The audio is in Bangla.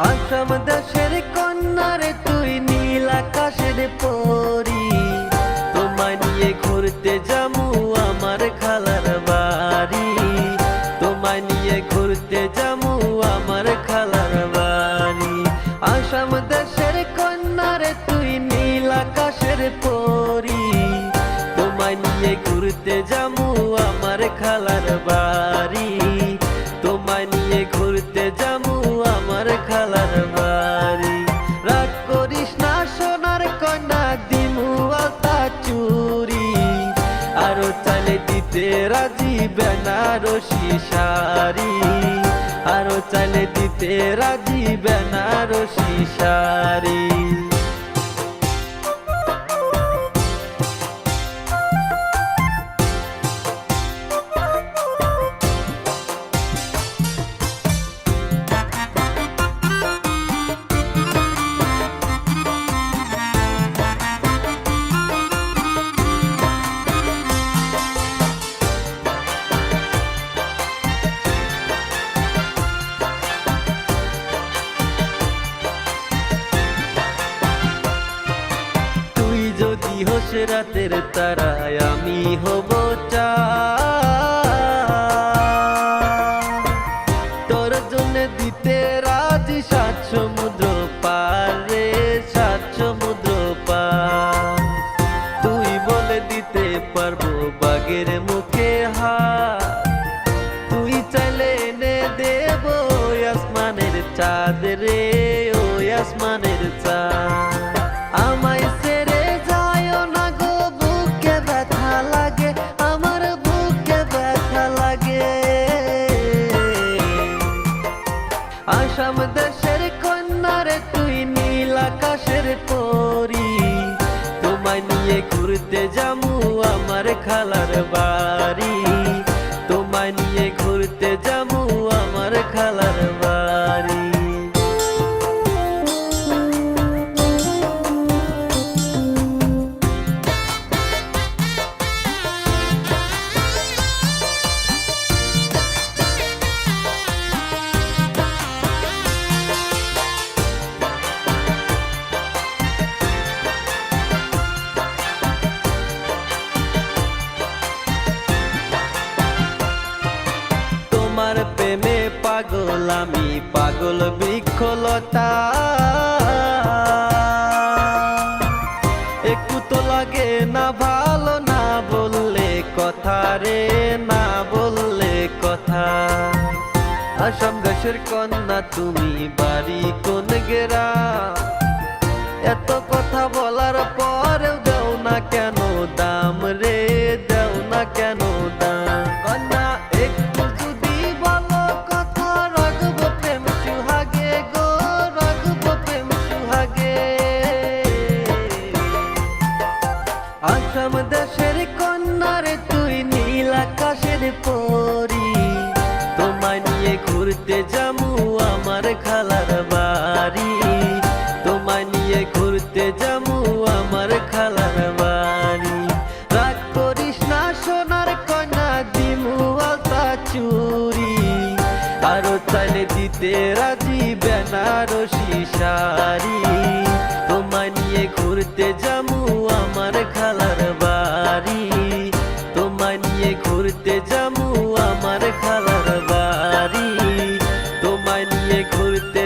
আসাম দেশের কন্যারে তুই নীল আকাশের পরি, তোমায় নিয়ে ঘুরতে যামু আমার খালার বাড়ি, তোমায় নিয়ে ঘুরতে যামু আমার খালার বাড়ি। আসাম দেশের কন্যারে তুই নীল আকাশের পরি, তোমায় নিয়ে ঘুরতে যামু আমার খালার বাড়ি, তোমায় নিয়ে ঘুরতে যামু আমার খালার বাড়ি। রাগ করিস না সোনার কন্যা, দিমু আলতা চুরি, আরো চালে দিতে রাজি বেনারসি শাড়ি, আরো চালে দিতে রাজি বেনারসি শাড়ি। যদি হোস রাতের তারায় আমি হব চাঁদ, তোর জন্য দিতে রাজি সাত সমুদ্র পার রে, সাত সমুদ্র পার। তুই বলে দিতে পারবো বাগের মুখে হাত, তুই চাইলে এনে দেব আসমানের চাঁদ রে, ও আসমানের চাঁদ। আমায় ছেড়ে যায়ও না গো, বুকে ব্যথা লাগে, আমার বুকে ব্যথা লাগে। আসাম দেশের কন্যারে তুই নীল আকাশের পরি, তোমায় নিয়ে ঘুরতে যামু আমার খালার বাড়ি, তোমায় নিয়ে ঘুরতে যামু আমার খালার বাড়ি। তোমার প্রেমে পাগল আমি, পাগল বৃক্ষলতা, একটু তো লাগে না ভালো, না বললে কথা রে, না বললে কথা। আসাম দেশের কন্যা তুমি, বাড়ি কোন গ্রাম, এত কথা বলার পরেও দেও না কেন দাম রে, দেও না কেন দাম। কন্যা একটু যদি বলো কথা, রাখবো প্রেম সুহাগে গো, রাখবো প্রেম সুহাগে। আসাম দেশের কন্যারে তুই নীল আকাশের পরি, তোমায় নিয়ে ঘুরতে যামু আমার খালার বাড়ি, তোমায় নিয়ে ঘুরতে যামু আমার খালার বাড়ি। রাগ করিস না সোনার কন্যা, দিমু আলতা চুরি, আরো চাইলে দিতে রাজি বেনারসি শাড়ি, তোমায় নিয়ে ঘুরতে যামু আমার খালার বাড়ি, তোমায় নিয়ে ঘুরতে যামু আমার খালার বাড়ি, তোমায় নিয়ে ঘুরতে